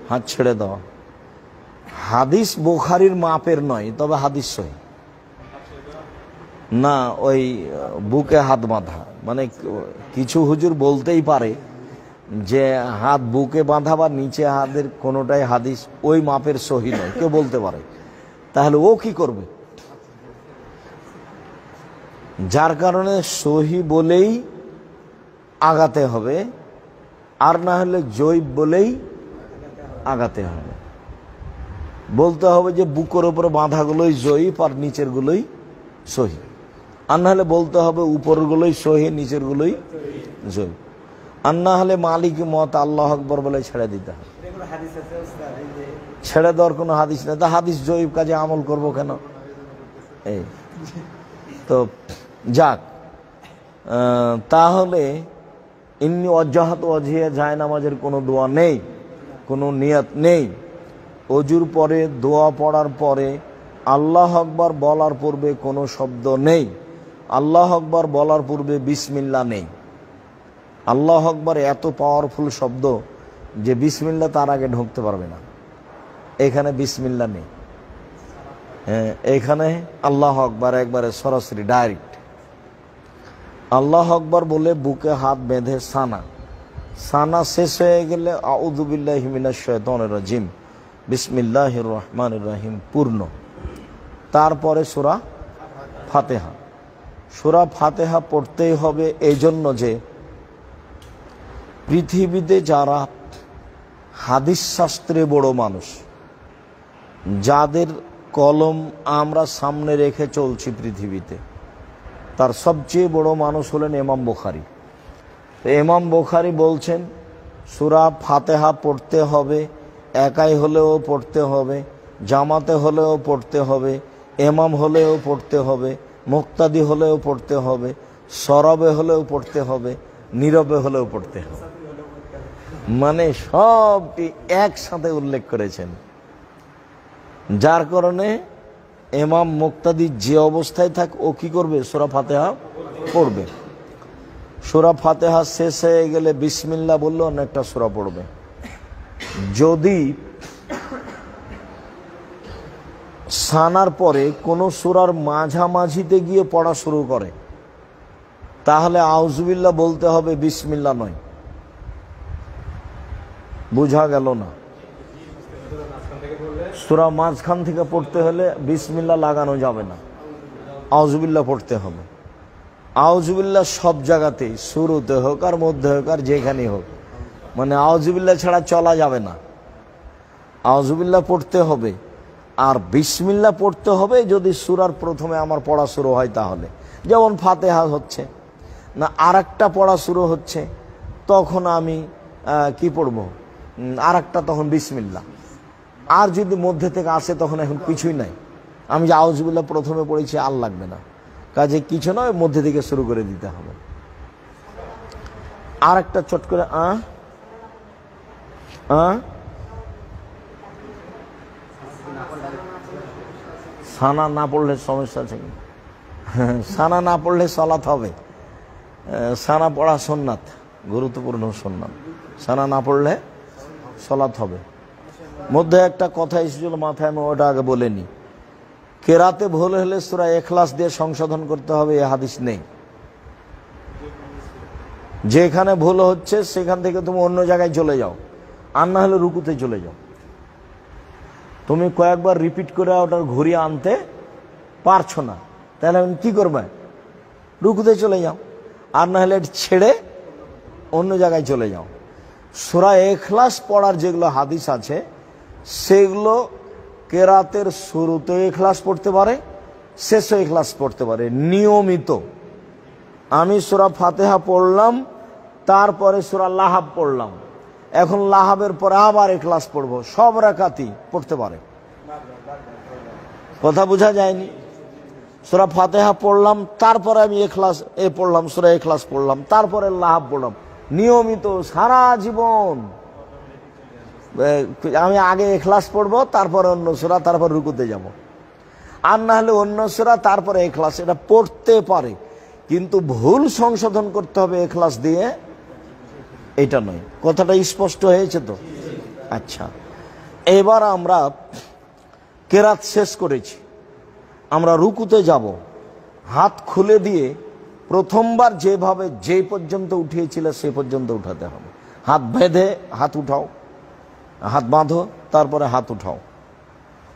হাত ছেড়ে দেওয়া। হাদিস বুখারীর মাপের নয়, তবে হাদিস সহিহ না। ওই বুকে হাত বাঁধা মানে কিছু হুজুর বলতেই পারে যে হাত বুকে বাঁধা বা নিচে হাতের কোনোটাই হাদিস ওই মাপের সহিহ নয়, কেউ বলতে পারে। তাহলে ও কি করবে? যার কারণে সহিহ বলেই আগাতে হবে, আর না হলে জয়ীফ বলেই আগাতে হবে। বলতে হবে যে বুকের উপরে বাঁধাগুলোই জয়ীফ আর নিচের গুলোই সহিহ, আর না হলে বলতে হবে উপরের গুলোই সহিহ নিচের গুলোই জয়ীফ, আর না হলে মালিকি মত আল্লাহু আকবার বলে ছেড়ে দিতে হবে। ছেড়ে দেওয়ার কোনো হাদিস নেই। তা হাদিস জয়ীফ, কাজে আমল করব কেন? এই তো যাক, তাহলে ইন্নি ওয়াজ্জাহাতু ওয়াজহিয়া জায়নামাজের কোনো দোয়া নেই, কোনো নিয়ত নেই। অজুর পরে দোয়া পড়ার পরে আল্লাহু আকবার বলার পূর্বে কোনো শব্দ নেই। আল্লাহু আকবার বলার পূর্বে বিসমিল্লাহ নেই। আল্লাহু আকবার এত পাওয়ারফুল শব্দ যে বিসমিল্লাহ তার আগে ঢুকতে পারবে না। এখানে বিসমিল্লাহ নেই। হ্যাঁ, এখানে আল্লাহু আকবার একবারে সরাসরি ডাইরেক্ট। আল্লাহু আকবার বলে বুকে হাত বেঁধে সানা শেষ হয়ে গেলে আউযু বিল্লাহি মিনাশ শাইতানির রাজিম বিসমিল্লাহির রহমানির রহিম পূর্ণ। তারপরে সূরা ফাতিহা। সূরা ফাতিহা পড়তেই হবে এই জন্য যে পৃথিবীতে যারা হাদিস শাস্ত্রে বড় মানুষ, যাদের কলম আমরা সামনে রেখে চলছি পৃথিবীতে, তার সবচেয়ে বড় মানুষ হলেন ইমাম বুখারী। ইমাম বুখারী বলছেন সূরা ফাতিহা পড়তে হবে, একাই হলেও পড়তে হবে, জামাতে হলেও পড়তে হবে, ইমাম হলেও পড়তে হবে, মুক্তাদি হলেও পড়তে হবে, সরবে হলেও পড়তে হবে, নীরবে হলেও পড়তে হবে। মানে সবটি একসাথে উল্লেখ করেছেন। যার কারণে ইমাম মুক্তাদি যে অবস্থায় থাক ও কি করবে? সূরা ফাতিহা পড়বে। সূরা ফাতিহা শেষ হয়ে গেলে বিসমিল্লাহ বললে অন্য একটা সূরা পড়বে। যদি সানার পরে কোন সূরার মাঝামাঝিতে গিয়ে পড়া শুরু করে, তাহলে আউযুবিল্লাহ বলতে হবে, বিসমিল্লাহ নয়। বুঝা গেল না? সূরা মাঝখান থেকে পড়তে হলে বিসমিল্লাহ লাগানো যাবে না, আউযুবিল্লাহ পড়তে হবে। আউযুবিল্লাহ সব জায়গাতেই, শুরুতে হোক আর মধ্যে হোক আর যেখানেই হোক, মানে আউযুবিল্লাহ ছাড়া চলা যাবে না। আউযুবিল্লাহ পড়তে হবে আর বিসমিল্লাহ পড়তে হবে যদি সূরার প্রথমে আমার পড়া শুরু হয় তাহলে। যেমন ফাতিহা হচ্ছে না, আর একটা পড়া শুরু হচ্ছে, তখন আমি কি পড়বো? আর একটা, তখন বিসমিল্লাহ। আর যদি মধ্যে থেকে আসে তখন এখন কিছুই নাই, আমি যে আউযুবিল্লাহ প্রথমে পড়েছি আর লাগবে না, কাজে কিছু নয়, মধ্যে থেকে শুরু করে দিতে হবে। আর একটা চট করে সানা না পড়লে সমস্যা আছে কি? সানা না পড়লে সালাত হবে। সানা পড়া সুন্নাত, গুরুত্বপূর্ণ সুন্নাত। সানা না পড়লে সালাত হবে। মধ্যে একটা কথা এসেছিল মাথায়, আমি ওটা আগে বলিনি। কেরাতে ভুল হলে সূরা ইখলাস দিয়ে সংশোধন করতে হবে, এ হাদিস নেই। যেখানে ভুল হচ্ছে সেখান থেকে তুমি অন্য জায়গায় চলে যাও, আর না হলে রুকুতে চলে যাও। তুমি কয়েকবার রিপিট করে ওটার ঘুরিয়ে আনতে পারছো না, তাহলে কি করবে? রুকুতে চলে যাও, আর না হলে ছেড়ে অন্য জায়গায় চলে যাও। সূরা ইখলাস পড়ার যেগুলো হাদিস আছে সেগুলো কেরাতের শুরুতে ইখলাস পড়তে পারে, শেষে ইখলাস পড়তে পারে নিয়মিত। আমি সূরা ফাতিহা পড়লাম, তারপরে সূরা লাহাব পড়লাম, এখন লাহাবের পরে আবার ইখলাস পড়বো, সব রাকাতই পড়তে পারে। কথা বোঝা যায়নি? সূরা ফাতিহা পড়লাম, তারপরে আমি ইখলাস পড়লাম, সূরা ইখলাস পড়লাম, তারপরে লাহাব পড়লাম, নিয়মিত সারা জীবন। আমি আগে ইখলাস পড়বো, তারপরে অন্য সূরা, তারপর রুকুতে যাব, আর না হলে অন্য সূরা তারপরে ইখলাস। এটা পড়তে পারে, কিন্তু ভুল সংশোধন করতে হবে ইখলাস দিয়ে, এটা নয়। কথাটা স্পষ্ট হয়েছে তো? আচ্ছা, এবার আমরা কেরাত শেষ করেছি, আমরা রুকুতে যাব, হাত খুলে দিয়ে প্রথমবার যেভাবে যে পর্যন্ত উঠিয়েছিল সে পর্যন্ত উঠাতে হবে। হাত বেঁধে হাত উঠাও, হাত বাঁধো, তারপরে হাত উঠাও।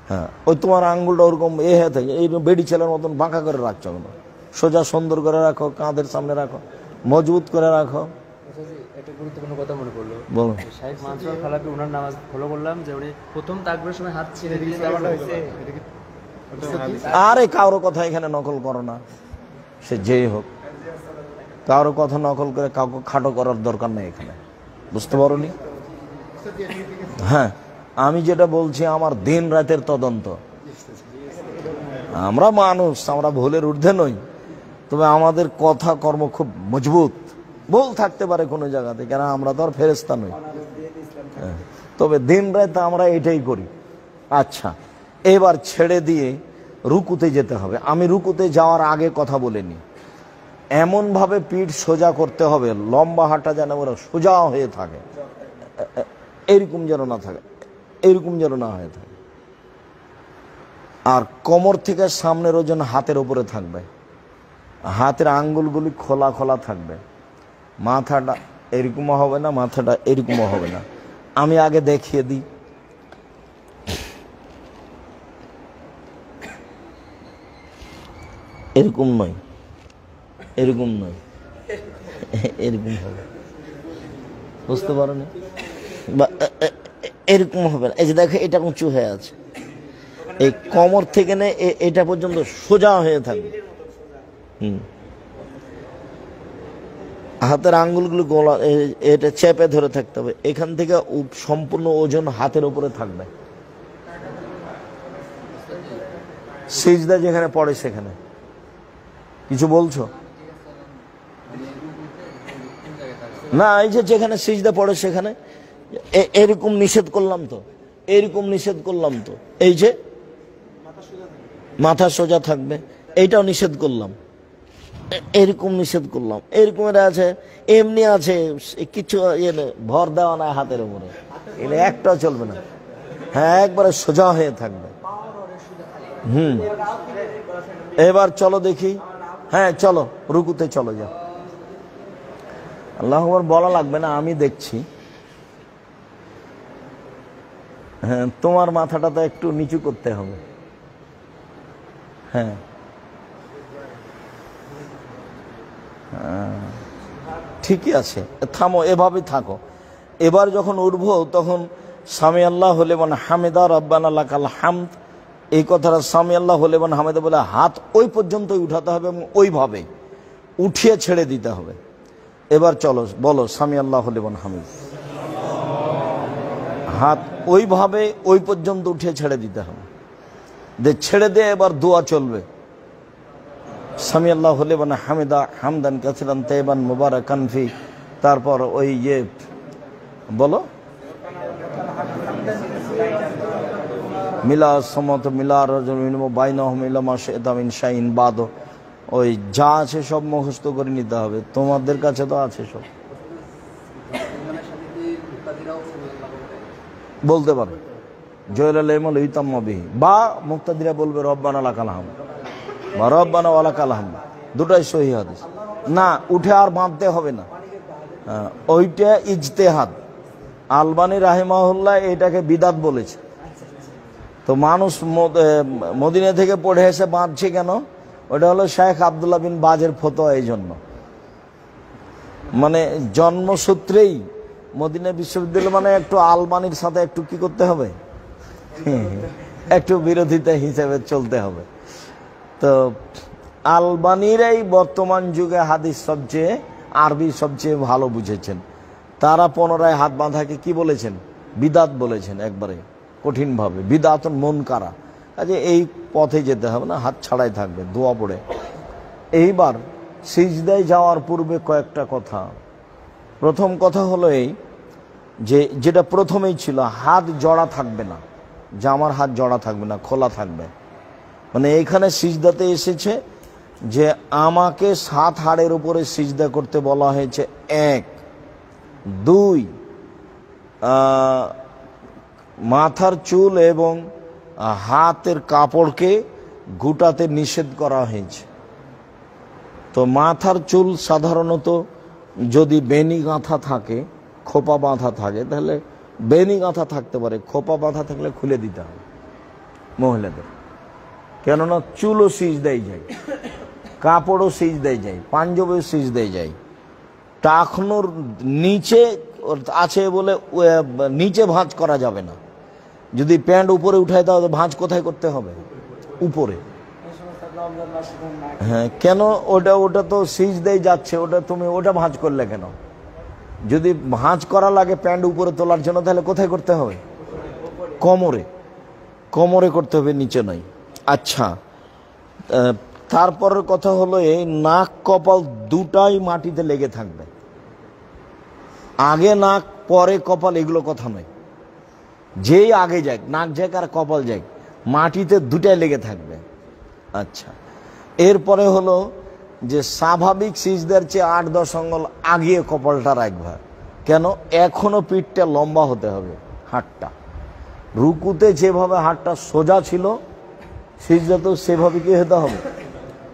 হ্যাঁ, ওই তোমার আঙ্গুলটা ওরকম হয়ে থাকে, এই বেড়ি ছেলের মতন বাঁকা করে রাখছো না, সোজা সুন্দর করে রাখো, কাঁধের সামনে রাখো, মজবুত করে রাখো। একটা গুরুত্বপূর্ণ কথা মনে পড়লো, বলো। শাইখ মানসুর খালাপি ওনার নামাজ ফলো করলাম যে উনি প্রথম তাকবীরের সময় হাত ছেড়ে দিয়েছে। আরে কারো কথা এখানে নকল করো না, সে যেই হোক, কারো কথা নকল করে কাউকে খাটো করার দরকার নেই এখানে, বুঝতে পারো নি? হ্যাঁ, আমি যেটা বলছি আমার দিন রাতের তদন্ত। আমরা মানুষ, আমরা ভুলের ঊর্ধ্বে নই, তবে আমাদের কথা কর্ম খুব মজবুত। ভুল থাকতে পারে কোনো জায়গাতে, কেন আমরা তো আর ফেরেশতা নই। তবে দিন রাত আমরা এটাই করি। আচ্ছা, এবার ছেড়ে দিয়ে রুকুতে যেতে হবে। আমি রুকুতে যাওয়ার আগে কথা বলিনি, এমনভাবে পিঠ সোজা করতে হবে, লম্বা হাঁটা যেন ওরা সোজা হয়ে থাকে, এইরকম যেন না থাকে, এইরকম যেন না হয়ে থাকে। আর কোমর থেকে সামনের ওজন হাতের উপরে থাকবে, হাতের আঙ্গুলগুলি খোলা খোলা থাকবে, মাথাটা এরকমও হবে না, মাথাটা এরকমও হবে না। আমি আগে দেখিয়ে দিই। এরকম নয়, এরকম নয়, এরকম হবে, বুঝতে পারো না? বা এরকম হবে না। এই যে দেখো, এটা উঁচু হয়ে আছে, এই কোমর থেকে নে এটা পর্যন্ত সোজা হয়ে থাকবে। হাতের আঙ্গুলগুলো গোলা, এটা চেপে ধরে থাকতে হবে। এখান থেকে সম্পূর্ণ ওজন হাতের উপরে থাকবে। সিজদা যেখানে পড়ে সেখানে। কিছু বলছো না? এই যে যেখানে সিজদা পড়ে সেখানে এরকম নিষেধ করলাম তো, এরকম নিষেধ করলাম তো, এই যে মাথা সোজা থাকবে, এইটাও নিষেধ করলাম, এরকম নিষেধ করলাম। এরকম আছে, এমনি আছে, কিছু ভর দেওয়া নাই হাতের উপরে, এগুলো একটাও চলবে না। হ্যাঁ, একবারে সোজা হয়ে থাকবে। এবার চলো দেখি। হ্যাঁ চলো, রুকুতে চলো, যাও। আল্লাহু আকবার বলা লাগবে না, আমি দেখছি। হ্যাঁ, তোমার মাথাটা তো একটু নিচু করতে হবে। হ্যাঁ, ঠিকই আছে, থামো, এভাবে থাকো। এবার যখন উঠবো তখন সামি আল্লাহ লিমান হামিদা রব্বানা লাকাল হামদ, এই কথাটা সামি আল্লাহ লিমান হামিদা বলে হাত ওই পর্যন্তই উঠাতে হবে এবং ওইভাবে উঠিয়ে ছেড়ে দিতে হবে। এবার চলো, বলো সামি আল্লাহ লিমান হামিদ, হাত ওইভাবে ওই পর্যন্ত উঠিয়ে ছেড়ে দিতে হবে। ছেড়ে দিয়ে এবার দোয়া চলবে। সামি আল্লাহ লিমান হামিদা হামদান কাসিরান তাইবান মুবারাকান ফি, তারপর ওই বলো মিলা সমত মিলা রাজুল বাইনাহুম ইলা মা শাইতা মিন শাইইন বাদ, ওই যা আছে সব মুখস্থ করে নিতে হবে। তোমাদের কাছে তো আছে সব, বলতে পারে জয়লাল ইতাম্মা বিহি, বা মুক্তাদিরা বলবে রব্বানা লাকাল হামদ বা রব্বানা ওয়া লাকাল হামদ, দুটাই সহিহ হাদিস। না, উঠে আর বাঁধতে হবে না, ওইটা ইজতেহাদ। আলবানী রাহিমাহুল্লাহ এটাকে বিদাত বলেছে। তো মানুষ মদিনা থেকে পড়ে এসে বাঁধছে কেন? ওটা হলো শেখ আব্দুল্লাহ বিন বাজের ফতোয়া। এই জন্য মানে জন্মসূত্রেই মদিনা বিশ্ববিদ্যালয় মানে একটু আলবানির সাথে একটু কি করতে হবে, একটু বিরোধিতা হিসেবে চলতে হবে। তো আলবানিরাই বর্তমান যুগে হাদিস সবচেয়ে, আরবি সবচেয়ে ভালো বুঝেছেন। তারা পুনরায় হাত বাঁধাকে কি বলেছেন? বিদাত বলেছেন, একবারে কঠিনভাবে, বিদাতুন মুনকারা। কাজে এই পথে যেতে হবে না, হাত ছাড়াই থাকবে, দোয়া পড়ে। এইবার সিজদায় যাওয়ার পূর্বে কয়েকটা কথা। প্রথম কথা হলো এই যে, যেটা প্রথমেই ছিল, হাত জড়া থাকবে না, জামার হাত জড়া থাকবে না, খোলা থাকবে। মানে এইখানে সিজদাতে এসেছে যে আমাকে 7 হাড়ের উপরে সিজদা করতে বলা হয়েছে। 1, 2, মাথার চুল এবং হাতের কাপড়কে গুটাতে নিষেধ করা হয়েছে। তো মাথার চুল সাধারণত যদি বেনি গাঁথা থাকে, খোপা বাঁধা থাকে, তাহলে বেনি গাঁথা থাকতে পারে, খোপা বাঁধা থাকলে খুলে দিতে হবে মহিলাদের। কেননা চুলও সিজদায় যায়, কাপড়ও সিজদায় যায়, পাঞ্জাবিও সিজদায় যায়। টাকনোর নিচে আছে বলে নিচে ভাঁজ করা যাবে না। যদি প্যান্ট উপরে উঠায় দাও, ভাঁজ কোথায় করতে হবে? উপরে। হ্যাঁ, কেন? ওটা তো সিজদায় যাচ্ছে, তুমি ওটা ভাঁজ করলে কেন? যদি ভাঁজ করা লাগে প্যান্ট উপরে তোলার জন্য, তাহলে কোথায় করতে হবে? কোমরে। কোমরে করতে হবে, নিচে নয়। আচ্ছা, তারপরের কথা হলো এই নাক কপাল দুটাই মাটিতে লেগে থাকবে। আগে নাক পরে কপাল এগুলো কথা নয়। যেই আগে যাক, নাক যাক আর কপাল যাক, মাটিতে দুটাই লেগে থাকবে। আচ্ছা, এরপরে হলো যে স্বাভাবিক সিজদার চেয়ে 8-10 আঙ্গুল আগিয়ে কপালটা রাখবে। কেন? এখনো পিঠটা লম্বা হতে হবে, হাতটা রুকুতে যেভাবে হাতটা সোজা ছিল, সিজদাতেও সেভাবে কি হতে হবে?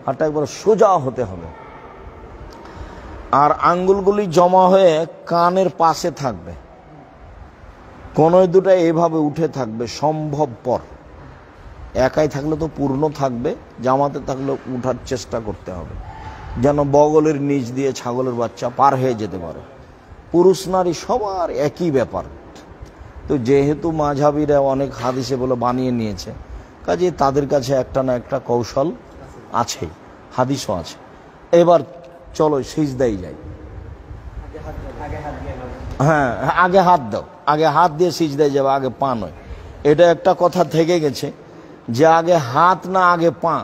হাতটা একবার সোজা হতে হবে। আর আঙ্গুলগুলি জমা হয়ে কানের পাশে থাকবে, কোনোই দুটা এভাবে উঠে থাকবে সম্ভবপর। একাই থাকলে তো পূর্ণ থাকবে, জামাতে থাকলে উঠার চেষ্টা করতে হবে, যেন বগলের নিচ দিয়ে ছাগলের বাচ্চা পার হয়ে যেতে পারে। পুরুষ নারী সবার একই ব্যাপার। তো যেহেতু মাঝহাবিরা অনেক হাদিসে বলে বানিয়ে নিয়েছে, কাজে তাদের কাছে একটা না একটা কৌশল আছে, হাদিসও আছে। এবার চলো সিজদায় যাই। হ্যাঁ, আগে হাত দাও, আগে হাত দিয়ে সিজদায় যাবে, আগে পা নয়। এটা একটা কথা থেকে গেছে যে আগে হাত না আগে পা,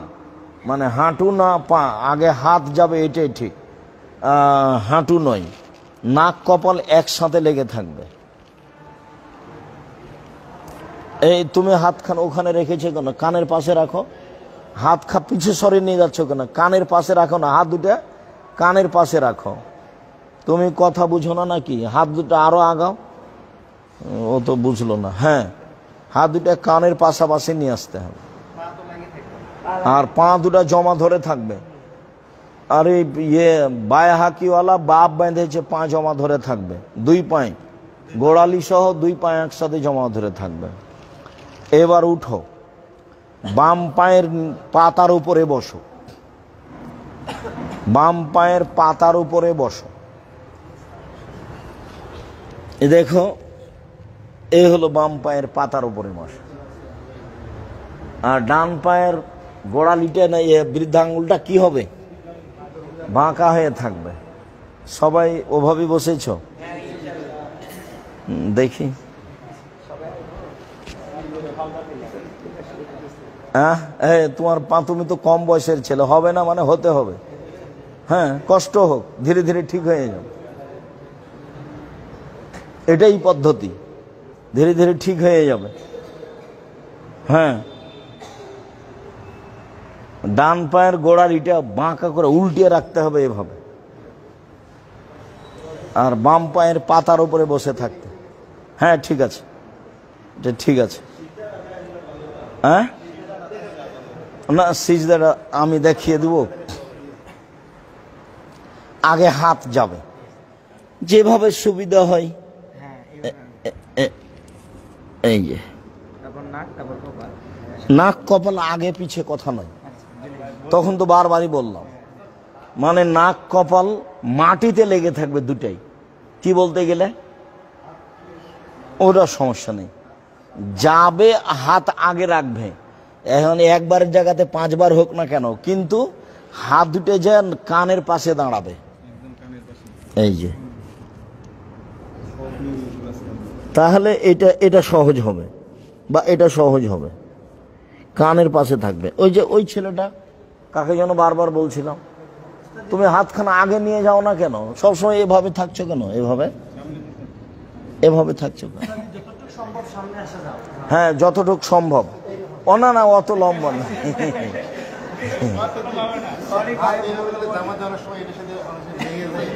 মানে হাঁটু না পা, আগে হাত যাবে, এটাই ঠিক। হাঁটু নয়, নাক কপাল একসাথে লেগে থাকবে। এই তুমি হাতখান ওখানে রেখেছো কেন? কানের পাশে রাখো। হাত পিছু সরে নিয়ে যাচ্ছ কেন? কানের পাশে রাখো না, হাত দুটা কানের পাশে রাখো। তুমি কথা বুঝো না নাকি? হাত দুটো আরো আগাও। ও তো বুঝলো না। হ্যাঁ, হাত দুটা কানের পাশাপাশি নিয়ে আসতে হবে, আর পা দুটা জমা ধরে থাকবে। আর ইয়ে বায়া হাকিওয়ালা বাপ বেঁধেছে, পা জমা ধরে থাকবে, দুই পায়ে গোড়ালি সহ দুই পায়ে একসাথে জমা ধরে থাকবে। এবার উঠো, বাম পায়ের পাতার উপরে বসো, বাম পায়ের পাতার উপরে বসো। দেখো, এই হলো বাম পায়ের পাতার উপরে বসো। আর ডান পায়ের গোড়ালিটা না, বৃদ্ধাঙ্গুলটা কি হবে? বাঁকা হয়ে থাকবে। সবাই ওভাবে বসেছ? দেখি। তোমার পা, তুমি তো কম বয়সের ছেলে, হবে না মানে হতে হবে। হ্যাঁ, কষ্ট হোক, ধীরে ধীরে ঠিক হয়ে যাবে। এটাই পদ্ধতি, ধীরে ধীরে ঠিক হয়ে যাবে। হ্যাঁ, ডান পায়ের গোড়ালিটা বাঁকা করে উল্টিয়ে রাখতে হবে এভাবে, আর বাম পায়ের পাতার উপরে বসে থাকতে। হ্যাঁ, ঠিক আছে, এটা ঠিক আছে। হ্যাঁ, না সিজদাটা আমি দেখিয়ে দেব। আগে হাত যাবে, যেভাবে সুবিধা হয়। এই যে নাক কপাল আগে পিছে কথা নয়, তখন তো বারবারই বললাম। মানে নাক কপাল মাটিতে লেগে থাকবে দুটাই। কি বলতে গেলে ওটা সমস্যা নেই, যাবে হাত আগে রাখবে। এখন একবারের জায়গাতে 5 বার হোক না কেন, কিন্তু হাত দুটো যে কানের পাশে দাঁড়াবে। এই যে, তাহলে এটা সহজ হবে, বা এটা সহজ হবে। কানের পাশে থাকবে। ওই যে ওই ছেলেটা, কাকে যেন বারবার বলছিলাম, তুমি হাতখানা আগে নিয়ে যাও না কেন? সবসময় এভাবে থাকছো কেন? এভাবে থাকছো কেন? হ্যাঁ, যতটুক সম্ভব। না, অত লম্বা না।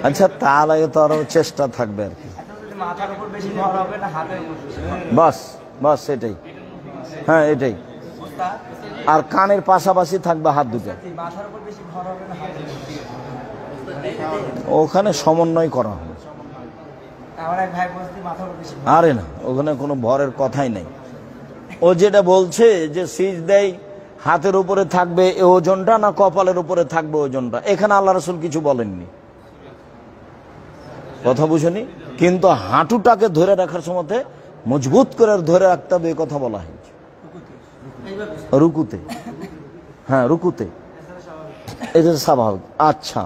আচ্ছা, তার আগে তো আরো চেষ্টা থাকবে আর কি। বাস বাস এটাই, হ্যাঁ এটাই। আর কানের পাশাপাশি থাকবে হাত দুটো, মাথার উপর বেশি ভর হবে না ওখানে সমন্বয় করা হবে। আমার এক ভাই বলছে মাথার উপর বেশি আরে না, ওখানে কোনো ভরের কথাই নেই। ও যেটা বলছে যে সিজদায় হাতের উপরে থাকবে এই ওজনটা না কপালের উপরে থাকবে ওজনটা, এখানে আল্লাহ রাসূল কিছু বলেননি, কথা বুঝুনি। কিন্তু হাঁটুটাকে ধরে রাখার সময় মজবুত করে ধরে রাখতে হবে, এই কথা বলা হয়েছে রুকুতে। হ্যাঁ রুকুতে, এটা স্বাভাবিক। আচ্ছা,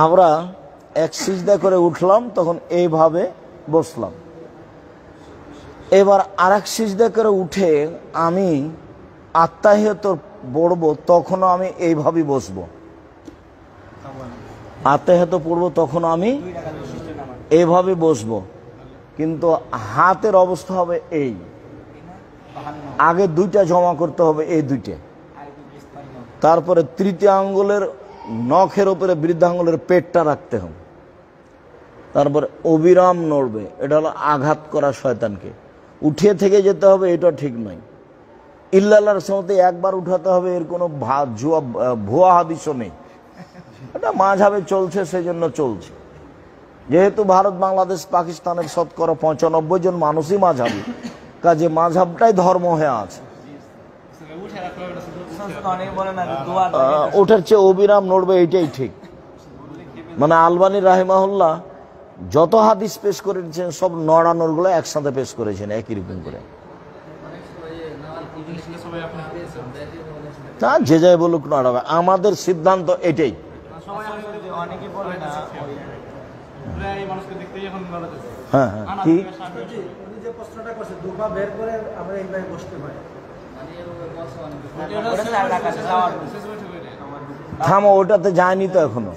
আমরা এক সিজদা করে উঠলাম, তখন এইভাবে বসলাম। এবার আর এক সিজদা করে উঠে আমি আত্তাহিয়াত পড়বো, তখনও আমি এইভাবেই বসবো। আত্তাহিয়াত পড়বো তখনও আমি এইভাবে বসবো, কিন্তু হাতের অবস্থা হবে এই, আগে দুইটা জমা করতে হবে, এই দুইটা। তারপরে তৃতীয় আঙ্গুলের নখের উপরে বৃদ্ধাঙ্গুলের পেটটা রাখতে হবে। তারপরে অবিরাম নড়বে, এটা হলো আঘাত করা শয়তানকে। উঠিয়ে থেকে যেতে হবে, এটা ঠিক নয়। ইল্লাল্লাহর সমতে একবার উঠাতে হবে, এর কোনো ভুয়া হাদিসও নেই। এটা মাঝহাবে চলছে, সেই জন্য চলছে। যেহেতু ভারত, বাংলাদেশ, পাকিস্তানের শতকরা 95 জন মানুষই মাঝহাবি, কাজে মাঝহাবটাই ধর্ম হয়ে আছে। ওটার চেয়ে অবিরাম নড়বে, এইটাই ঠিক। মানে আলবানী রাহিমাহুল্লাহ যত হাদিস পেশ করেছেন সব নড়ানোর গুলো একসাথে পেশ করেছেন একই রকম করে। তা যে যাই বলুক নড়াবে, আমাদের সিদ্ধান্ত এটাই। হ্যাঁ হ্যাঁ, কি থামো, ওটাতে যায়নি তো এখনো।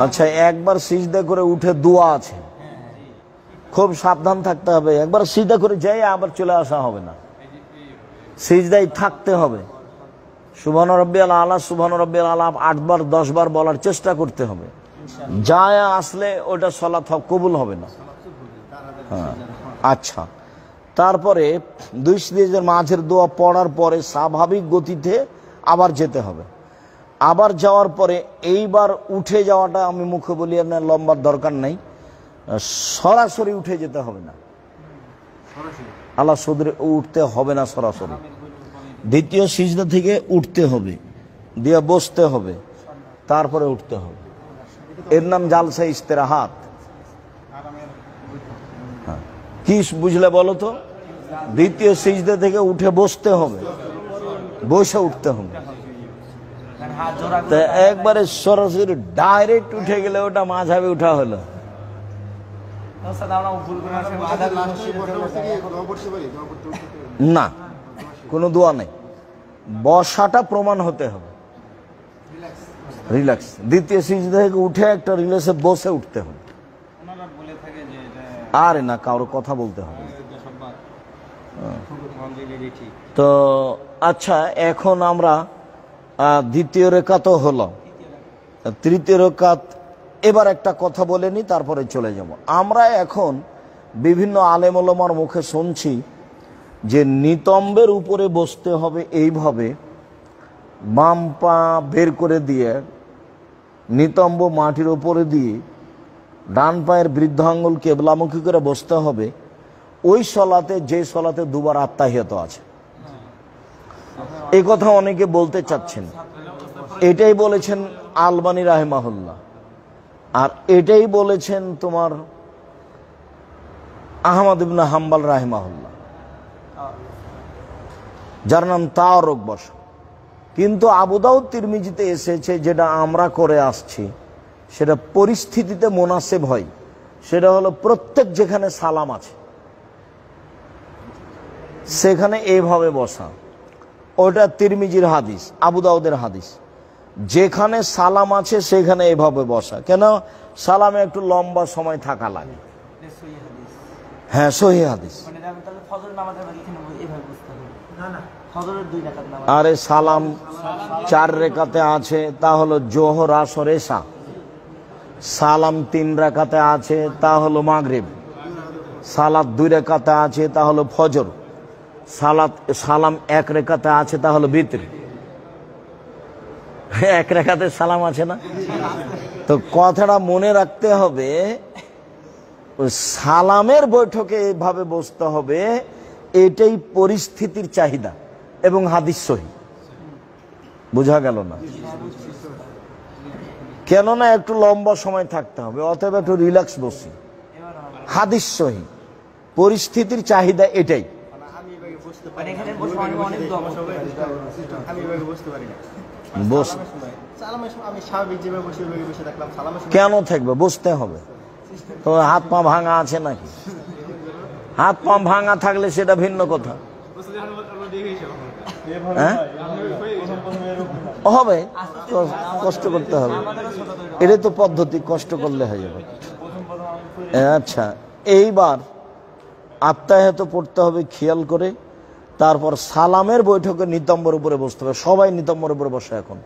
আচ্ছা, একবার সিজদা করে উঠে দোয়া আছে, খুব সাবধান থাকতে হবে। একবার সিজদা করে যাই আবার চলে আসা হবে না, সিজদায় থাকতে হবে। সুবহান রাব্বিয়াল আলা, সুবহান রাব্বিয়াল আলা 8 বার 10 বার বলার চেষ্টা করতে হবে। যায় আসলে ওটা সালাত কবুল হবে না। হ্যাঁ, আচ্ছা। তারপরে দুই সিজদার মাঝের দোয়া পড়ার পরে স্বাভাবিক গতিতে আবার যেতে হবে। আবার যাওয়ার পরে এইবার উঠে যাওয়াটা আমি মুখে বলি না, লম্বার দরকার নাই, সরাসরি উঠে যেতে হবে না। আল্লাহ সদরে উঠতে হবে না সরাসরি, দ্বিতীয় সিজদা থেকে উঠতে হবে, দিয়ে বসতে হবে, তারপরে উঠতে হবে। এর নাম জালসা ইস্তেরাহাত। কি বুঝলে বলো তো? দ্বিতীয় সিজদা থেকে উঠে বসতে হবে, বসে উঠতে হবে। একবারে সরাসরি ডাইরেক্ট উঠে গেলে ওটা মাঝাবে উঠা হলো। না, কোনো দোয়া নেই, বসাটা প্রমাণ হতে হবে, রিল্যাক্স। দ্বিতীয় সিজদা থেকে উঠে একটা রিল্যাক্সে বসে উঠতে হবে। আরে না, কারো কথা বলতে হবে। তো আচ্ছা, এখন আমরা দ্বিতীয় রেখাতও হলো, তৃতীয় রেখাত এবার একটা কথা বলে নি, তারপরে চলে যাব। আমরা এখন বিভিন্ন আলেম ওলামার মুখে শুনছি যে নিতম্বের উপরে বসতে হবে এইভাবে, বাম পা বের করে দিয়ে নিতম্ব মাটির উপরে দিয়ে ডান পায়ের বৃদ্ধাঙ্গুল কেবলামুখী করে বসতে হবে। ওই সলাতে, যে সলাতে দুবার আত্তাহিয়াত আছে, এই কথা অনেকে বলতে চাচ্ছেন। এটাই বলেছেন আলবানী রাহিমাহুল্লাহ, আর এটাই বলেছেন তোমার আহমদ ইবনে হাম্বল রাহিমাহুল্লাহ, যার নাম তাওয়ারুক বস। কিন্তু আবু দাউদ তিরমিজিতে এসেছে, যেটা আমরা করে আসছি, সেটা পরিস্থিতিতে মুনাসিব হয়। সেটা হলো প্রত্যেক যেখানে সালাম আছে সেখানে এইভাবে বসা। ওটা তিরমিজির হাদিস, আবু দাউদের হাদিস। যেখানে সালাম আছে সেখানে এইভাবে বসা। কেন? সালামে একটু লম্বা সময় থাকা লাগে। হ্যাঁ, সহিহ হাদিস। আরে সালাম 4 রেখাতে আছে, তা হলো জোহর, আসর, এশা। সালাম 3 রাকাতে আছে তা হলো মাগরিব, সালাত 2 রাকাতে আছে তা হলো ফজর, সালাম 1 রাকাতে আছে তা হলো বিতর। 1 রাকাতে সালাম আছে না? তো কথাটা মনে রাখতে হবে, সালামের বৈঠকে এভাবে বসতে হবে, এটাই পরিস্থিতির চাহিদা এবং হাদিস সহি। বোঝা গেল না? কেননা একটু লম্বা সময় থাকতে হবে, অথবা একটু রিল্যাক্স বসি, হাদিস সহি, পরিস্থিতির চাহিদা এটাই। কেন থাকবে? বসতে হবে। তো হাত পা ভাঙা আছে নাকি? হাত পা ভাঙা থাকলে সেটা ভিন্ন কথা। হবে, কষ্ট করতে হবে, এটা তো পদ্ধতি, কষ্ট করলে হয়ে যাবে। আচ্ছা, এইবার আত্মায়াত পড়তে হবে খেয়াল করে, তারপর সালামের বৈঠকে নিতম্বের উপরে বসতে হবে। সবাই নিতম্বের উপরে বসে, এখন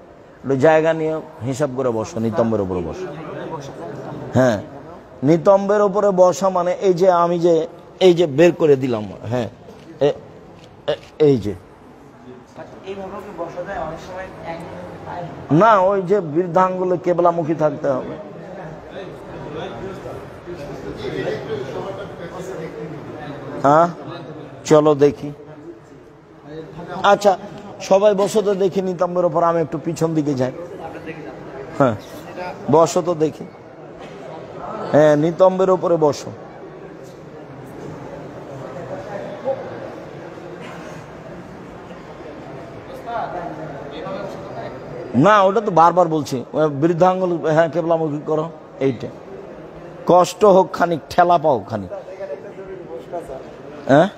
একটু জায়গা নিয়ে হিসাব করে বসো, নিতম্বের উপরে বসো। হ্যাঁ, নিতম্বের উপরে বসা মানে এই যে আমি যে এই যে বের করে দিলাম, হ্যাঁ এই যে না, ওই যে বৃদ্ধাঙ্গুলে কেবলামুখী থাকতে হবে। হ্যাঁ, চলো দেখি। আচ্ছা, সবাই বসো তো দেখি নিতম্বের ওপর, আমি একটু পিছন দিকে যাই। হ্যাঁ, বসো তো দেখি। হ্যাঁ, নিতম্বের ওপরে বসো। না, ওটা তো বারবার বলছি, বৃদ্ধাঙ্গুল, হ্যাঁ কেবলামুখী করো, এইটা। কষ্ট হোক খানিক, ঠেলা পাও খানিক। হ্যাঁ,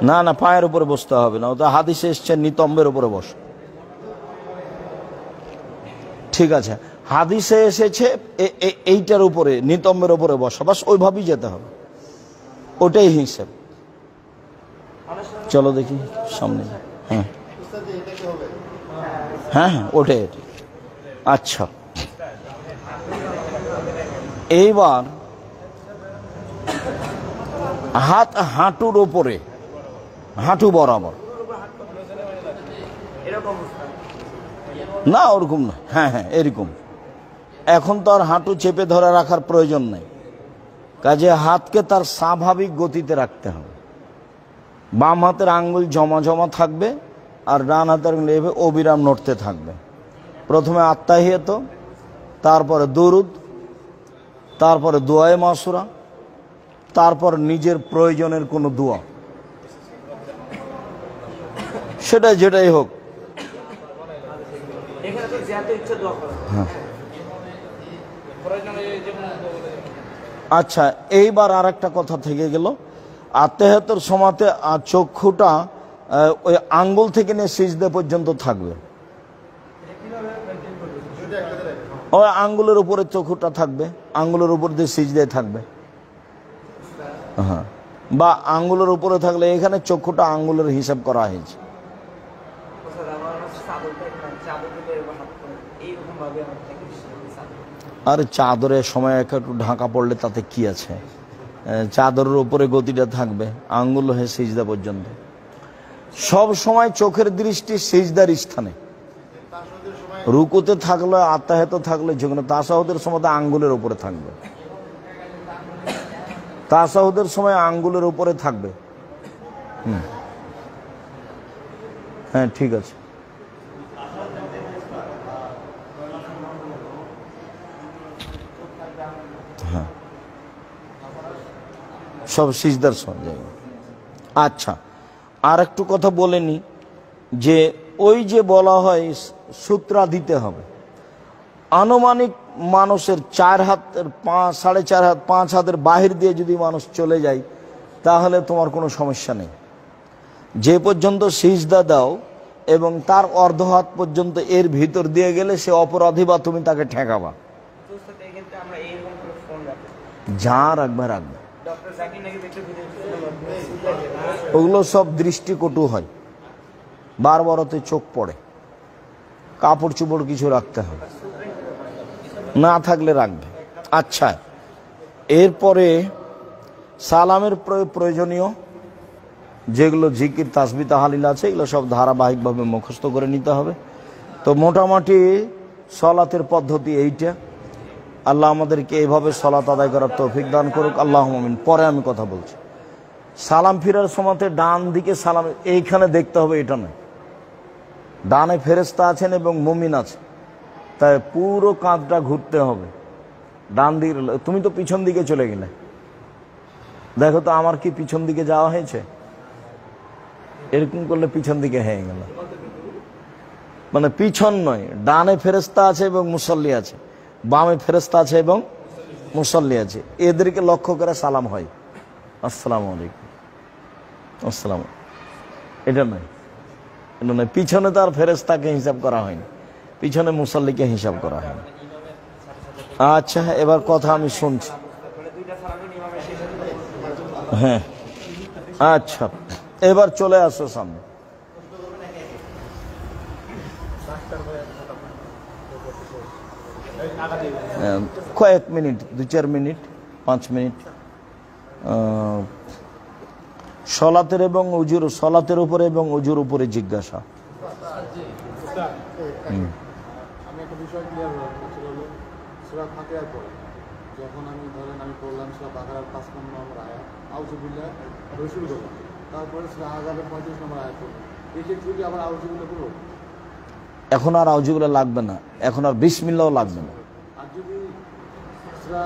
না না, পায়ের উপরে বসতে হবে না, ওটা হাদিসে এসছে নিতম্বের উপরে বস। ঠিক আছে, হাদিসে এসেছে এইটার উপরে, নিতম্বের উপরে বসা, বাস ওইভাবেই যেতে হবে, ওটাই হিসেব। চলো দেখি সামনে। হ্যাঁ হ্যাঁ হ্যাঁ, ওটাই। আচ্ছা, এইবার হাত হাঁটুর ওপরে, হাঁটু বরাবর না, ওরকম না। হ্যাঁ হ্যাঁ, এরকম। এখন তো আর হাঁটু চেপে ধরে রাখার প্রয়োজন নেই, কাজে হাতকে তার স্বাভাবিক গতিতে রাখতে হবে। বাম হাতের আঙ্গুল জমা জমা থাকবে, আর ডান হাতের আঙ্গুল এভাবে অবিরাম নড়তে থাকবে। প্রথমে আত্তাহিয়াত, তারপরে দুরুদ, তারপরে দোয়ায়ে মাসুরা, তারপর নিজের প্রয়োজনের কোনো দোয়া, সেটা যেটাই হোক। আচ্ছা, এইবার আর একটা কথা থেকে গেল, আত্তাহিয়াতের সময়তে চক্ষুটা ওই আঙ্গুল থেকে নিয়ে সিজদা পর্যন্ত থাকবে। ওই আঙ্গুলের উপরে চক্ষুটা থাকবে, আঙ্গুলের উপর দিয়ে সিজদায় থাকবে। হ্যাঁ, বা আঙ্গুলের উপরে থাকলে এখানে চক্ষুটা আঙ্গুলের হিসাব করা হয়েছে। আর চাদরের সময় একটু ঢাকা পড়লে তাতে কি আছে, চাদরের উপরে গতিটা থাকবে, আঙ্গুল হয়ে সিজদা পর্যন্ত। সব সময় চোখের দৃষ্টি সিজদার স্থানে, রুকুতে থাকলে, আত্তাহিয়াতে থাকলে, যেখানে তাশাহুদের সময় আঙ্গুলের উপরে থাকবে, তাশাহুদের সময় আঙ্গুলের উপরে থাকবে। হ্যাঁ, ঠিক আছে। হ্যাঁ, সব সিজদার সময়। আচ্ছা, আর একটু কথা বলে নি, যে ওই যে বলা হয় সূত্রা দিতে হবে, আনুমানিক মানুষের 4 হাতের 4.5 হাত 5 হাতের বাহির দিয়ে যদি মানুষ চলে যায়, তাহলে তোমার কোনো সমস্যা নেই। যে পর্যন্ত সিজদা দাও এবং তার অর্ধ হাত পর্যন্ত এর ভিতর দিয়ে গেলে সে অপরাধী, বা তুমি তাকে ঠেকাবা। যা রাখবে রাখবে, ওগুলো সব দৃষ্টিকটু হয়, বারবারতে চোখ পড়ে। কাপড় চোপড় কিছু রাখতে হবে, না থাকলে রাখবে। আচ্ছা, এরপরে সালামের প্রয়োজনীয় যেগুলো জিকির তাসবিহ তাহলিল আছে এগুলো সব ধারাবাহিকভাবে মুখস্থ করে নিতে হবে। তো মোটামুটি সলাতের পদ্ধতি এইটা। আল্লাহ আমাদেরকে এইভাবে সলাত আদায় করার তৌফিক দান করুক, আল্লাহুম্মা আমিন। পরে আমি কথা বলছি। সালাম ফিরার সময়তে ডান দিকে সালাম এইখানে দেখতে হবে, এটা নয়। ডানে ফেরেশতা আছেন এবং মুমিন আছে, তাই পুরো কাঁধটা ঘুরতে হবে ডান দিকে। তুমি তো পিছন দিকে চলে গেলে, দেখো তো আমার কি পিছন দিকে যাওয়া হয়েছে? এরকম করলে পিছন দিকে হয়ে গেল, মানে পিছন নয়, ডানে ফেরেশতা আছে এবং মুসল্লি আছে, বামে ফেরেশতা আছে এবং মুসল্লি আছে, এদেরকে লক্ষ্য করে সালাম হয়, আসসালামু আলাইকুম, আসসালাম। এটা নয়, এটা নয়। পিছনে তো আর ফেরেশতাকে হিসাব করা হয়নি, পিছনে মুসল্লিকে হিসাব করা হয়নি। আচ্ছা, এবার কথা আমি শুনছি। হ্যাঁ, আচ্ছা, এবার চলে আসো সামনে। কয়েক মিনিট, 2-4 মিনিট, 5 মিনিট। সলাতের এবং উজুর, সলাতের উপরে এবং উজুর উপরে জিজ্ঞাসা। আমি একটা বিষয় ক্লিয়ার হলো, সূরা ফাতিহার পরে যখন আমি পড়লাম সূরা বাকারার 5 নম্বর আয়াত, আউযুবিল্লাহ পড়ে শুরু করলাম, তারপরে সূরা আযাবের 35 নম্বর আয়াত পড়লাম, এই ক্ষেত্রে কি আবার আউযুবিল্লাহ পড়ব? এখন আর আউযুবিল্লাহ লাগবে না, এখন আর বিসমিল্লাহও লাগবে না। আর যদি সূরা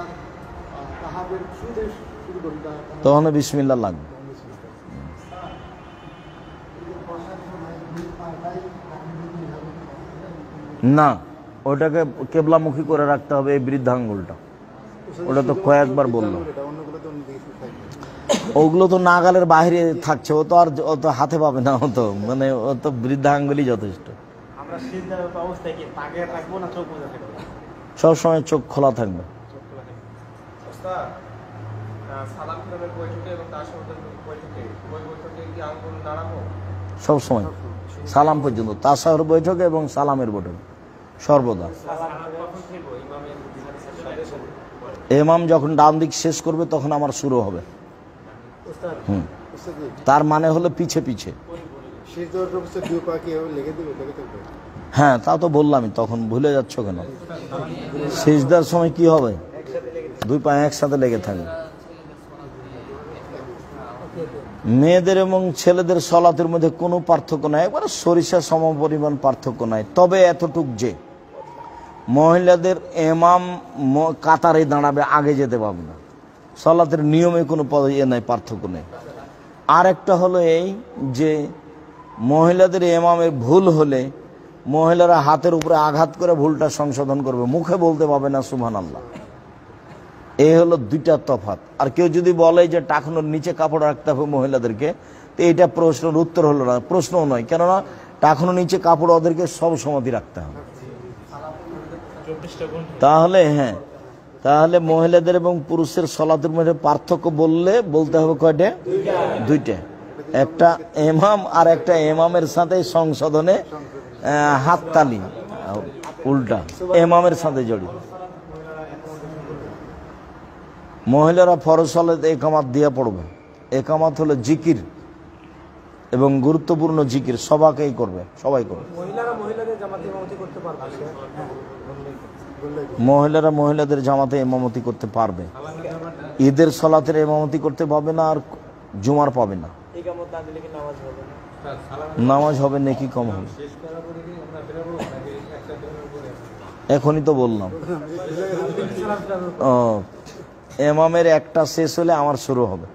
কাহাফের শুরুতে শুরু করি তখন বিসমিল্লাহ লাগবে। না, ওটাকে কেবলামুখী করে রাখতে হবে, এই বৃদ্ধাঙ্গুলটা। ওটা তো কয়েকবার বললো, ওগুলো তো নাগালের বাইরে থাকছে, ও তো আর অত হাতে পাবে না, ও তো মানে ও তো বৃদ্ধাঙ্গুলই যথেষ্ট। আমরা সিজদার অবস্থায় কি তাকে রাখবো না চোখ বুজে থাকবো? সবসময় চোখ খোলা থাকবে। সালাম ফিরানোর বৈঠকে এবং তাশাহুদের বৈঠকে ওই বৈঠকে কি আঙ্গুল নাড়াবো? সবসময় সালাম পর্যন্ত, তাশাহুর বৈঠকে এবং সালামের বৈঠকে সর্বদা। ইমাম যখন ডান দিক শেষ করবে তখন আমার শুরু হবে। তার মানে হলো পিছে পিছে। হ্যাঁ, তা তো বললামই, তখন ভুলে যাচ্ছ কেন? সিজদার সময় কি হবে? 2 পা একসাথে লেগে থাকবে। মেয়েদের এবং ছেলেদের সলাতের মধ্যে কোনো পার্থক্য নাই, একবারে সরিষা সম পরিমাণ পার্থক্য নাই। তবে এতটুক যে মহিলাদের ইমাম কাতারে দাঁড়াবে, আগে যেতে পারবে না। সলাতের নিয়মে কোনো নাই, পার্থক্য নেই। আর একটা হলো এই যে মহিলাদের ইমামের ভুল হলে মহিলারা হাতের উপরে আঘাত করে ভুলটা সংশোধন করবে, মুখে বলতে পারবে না সুবহানাল্লাহ। এই হলো 2টা তফাৎ। আর কেউ যদি বলে যে টাকনোর নিচে কাপড় রাখতে হবে মহিলাদেরকে, তো এইটা প্রশ্নের উত্তর হলো না, প্রশ্নও নয়। কেননা টাকনোর নিচে কাপড় ওদেরকে সব সময় রাখতে হবে। তাহলে হ্যাঁ, তাহলে মহিলাদের এবং পুরুষের সলাতের মধ্যে পার্থক্য বলতে হবে কয়টা? 2টা। একটা ইমাম আর একটা ইমামের সাথে সংশোধনে হাততালি, উল্টা ইমামের সাথে জড়িত। মহিলারা ফরজ সালাতে একামাত দিয়ে পড়বে। একামাত হলো জিকির এবং গুরুত্বপূর্ণ জিকির, সবাই করবে। মহিলারা মহিলাদের জামাতে ইমামতি করতে পারবে, ঈদের সলাতের ইমামতি করতে পারবে না, আর জুমার পাবে না। নামাজ হবে, নেকি কম হবে। এখনই তো বললাম, ইমামের একটা শেষ হলে আমার শুরু হবে।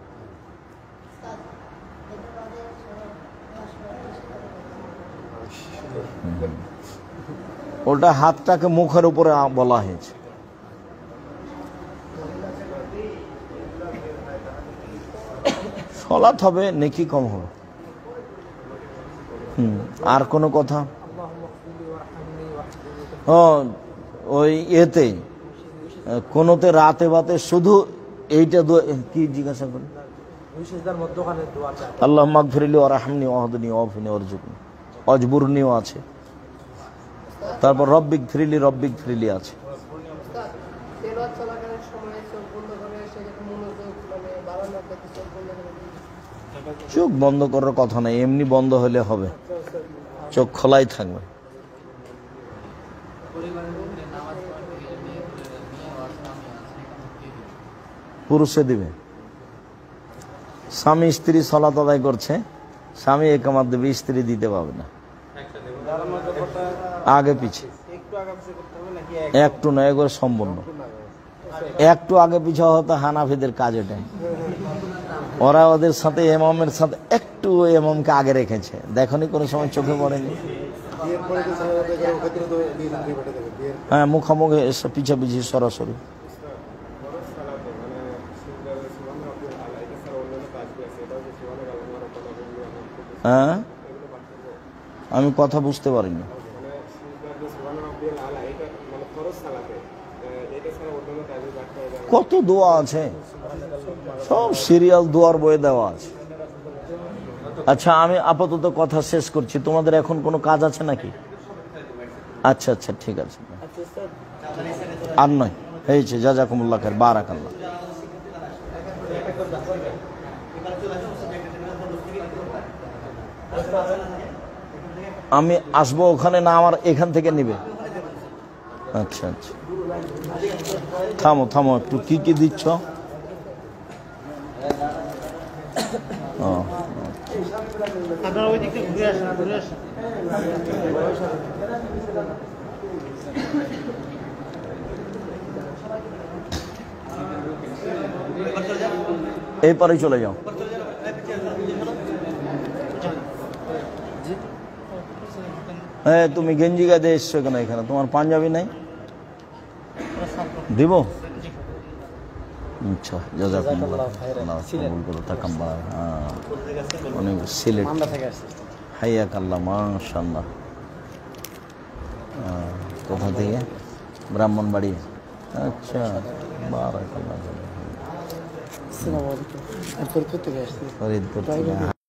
ওটা হাতটাকে মুখের উপরে বলা হয়েছে। সলাত হবে, নেকি কম হবে। আর কোনো কথা? ওই এতে কোনোতে রাতে বাতে শুধু এইটা কি জিজ্ঞাসা করে? আল্লাহ মাগফিরলি ওয়ারহামনি ওয়াহদিনি ওয়াফিনি ওয়ারজুকনি, অজবুরনিও আছে। তারপর রব্বিক ফ্রিলি আছে। তেলাওয়াত চলাকালীন সময়ে চোখ বন্ধ করে সেক্ষেত্রে মনোযোগ মানে বাড়ানোর ক্ষেত্রে চোখ বন্ধ করে দিই। চোখ বন্ধ করার কথা নাই, এমনি বন্ধ হলে হবে, চোখ খোলাই থাকবে। পুরুষে দিবে, স্বামী স্ত্রী সালাত আদায় করছে, স্বামী একামত দেবে, স্ত্রী দিতে পারবে না। আগে পিছে একটু নয়, একবার সম্পূর্ণ। একটু আগে পিছে হয়তো হানাফিদের কাজ এটা, ওরা ওদের সাথে ইমামের সাথে একটু ইমামকে আগে রেখেছে, দেখনি কোনো সময় চোখে পড়েনি। বিয়ের পরে তো সারা রাত এগারো ক্ষেত্রে তো দুই রাত্রি বেটে দেবে বিয়ের হ্যাঁ, মুখামুখি এসে পিছাপিছি সরাসরি। হ্যাঁ, আমি কথা বুঝতে পারিনি। কত দোয়া আছে, সব সিরিয়াল দোয়ার বইয়ে দেওয়া আছে। আচ্ছা, আমি আপাতত কথা শেষ করছি, তোমাদের এখন কোনো কাজ আছে নাকি? আচ্ছা আচ্ছা, ঠিক আছে, আর নয়, হয়েছে। জাজাকুমুল্লাহ খায়ের, বারাকাল্লাহ। আমি আসবো ওখানে না আমার এখান থেকে নিবে? আচ্ছা আচ্ছা, থামো থামো একটু, কি কি দিচ্ছ? আপনারা ওই দিক থেকে ঘুরে আসেন, ঘুরে আসেন। এই পারে চলে যাও। হ্যাঁ, তুমি গেঞ্জি গায়ে দিয়ে এসছো কেন এখানে? তোমার পাঞ্জাবি নাই? দিব? আচ্ছা, জাযাকুমুল্লাহ কবুল করো, তাকাব্বাল। অনেক সিলেট হাইয়াকাল্লাহ, মাশাআল্লাহ। কোথা থেকে? ব্রাহ্মণবাড়ি। আচ্ছা, বারাকাল্লাহ। আসসালামু আলাইকুম। ফরিদপুর থেকে আসছি। ফরিদপুর থেকে।